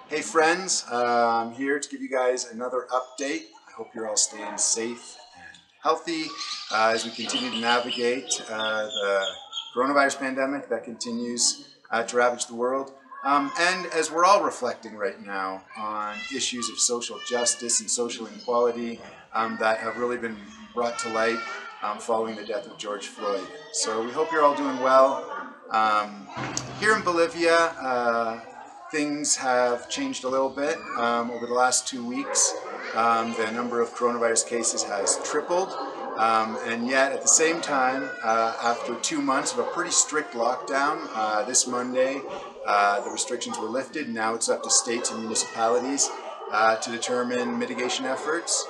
Hey friends, I'm here to give you guys another update. I hope you're all staying safe and healthy as we continue to navigate the coronavirus pandemic that continues to ravage the world. And as we're all reflecting right now on issues of social justice and social inequality that have really been brought to light following the death of George Floyd. So we hope you're all doing well. Here in Bolivia, things have changed a little bit over the last 2 weeks. The number of coronavirus cases has tripled, and yet at the same time, after 2 months of a pretty strict lockdown, this Monday the restrictions were lifted, and now it's up to states and municipalities to determine mitigation efforts.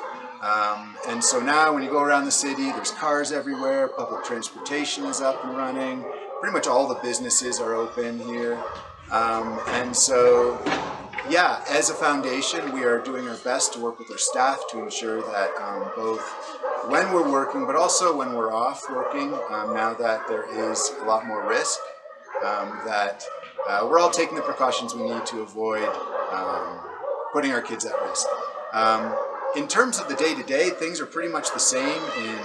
And so now when you go around the city, there's cars everywhere, public transportation is up and running, pretty much all the businesses are open here. And so, yeah, as a foundation, we are doing our best to work with our staff to ensure that both when we're working, but also when we're off working, now that there is a lot more risk, that we're all taking the precautions we need to avoid putting our kids at risk. In terms of the day-to-day, things are pretty much the same in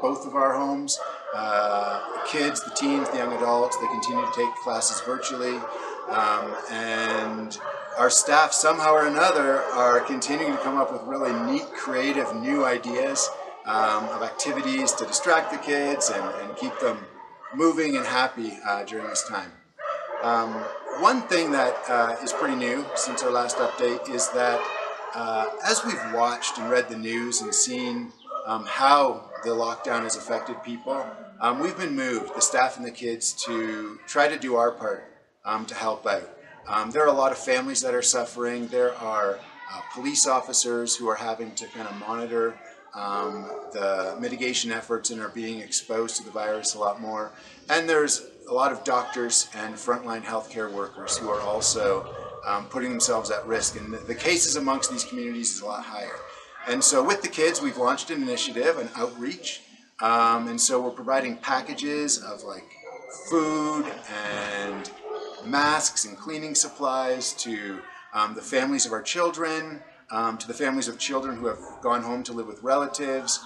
both of our homes. The kids, the teens, the young adults, they continue to take classes virtually. And our staff, somehow or another, are continuing to come up with really neat, creative, new ideas of activities to distract the kids and keep them moving and happy during this time. One thing that is pretty new since our last update is that as we've watched and read the news and seen how the lockdown has affected people, we've been moved, the staff and the kids, to try to do our part to help out. There are a lot of families that are suffering. There are police officers who are having to kind of monitor the mitigation efforts and are being exposed to the virus a lot more. And there's a lot of doctors and frontline healthcare workers who are also putting themselves at risk. And the cases amongst these communities is a lot higher. And so with the kids, we've launched an initiative, an outreach. And so we're providing packages of like food and masks and cleaning supplies to the families of our children, to the families of children who have gone home to live with relatives,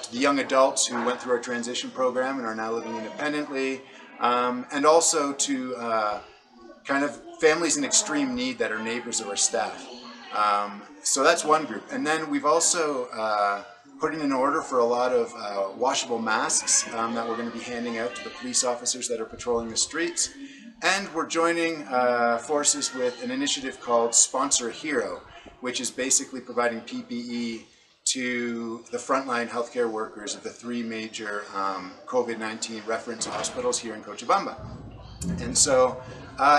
to the young adults who went through our transition program and are now living independently, and also to kind of families in extreme need that are neighbors of our staff. So that's one group. And then we've also put in an order for a lot of washable masks that we're going to be handing out to the police officers that are patrolling the streets. And we're joining forces with an initiative called Sponsor a Hero, which is basically providing PPE to the frontline healthcare workers of the 3 major COVID-19 reference hospitals here in Cochabamba. And so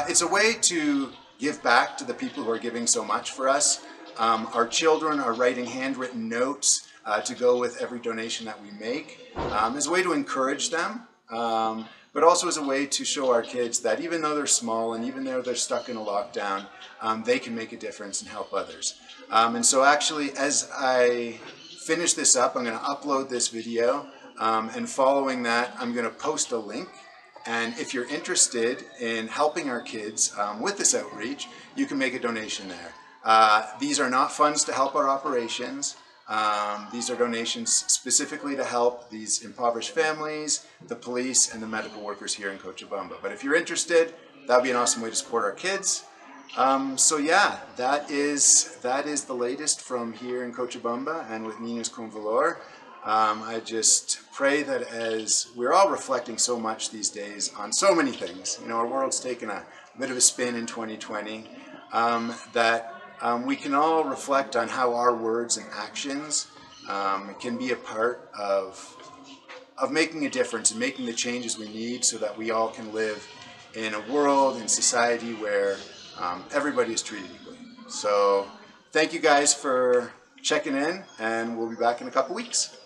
it's a way to give back to the people who are giving so much for us. Our children are writing handwritten notes to go with every donation that we make as a way to encourage them. But also as a way to show our kids that even though they're small and even though they're stuck in a lockdown, they can make a difference and help others. And so actually, as I finish this up, I'm going to upload this video, and following that, I'm going to post a link. And if you're interested in helping our kids with this outreach, you can make a donation there. These are not funds to help our operations. These are donations specifically to help these impoverished families, the police, and the medical workers here in Cochabamba. But if you're interested, that would be an awesome way to support our kids. So yeah, that is the latest from here in Cochabamba and with ninosconvalor. I just pray that as we're all reflecting so much these days on so many things, you know, our world's taken a bit of a spin in 2020, that we can all reflect on how our words and actions can be a part of making a difference and making the changes we need so that we all can live in a world and society where everybody is treated equally. So thank you guys for checking in, and we'll be back in a couple weeks.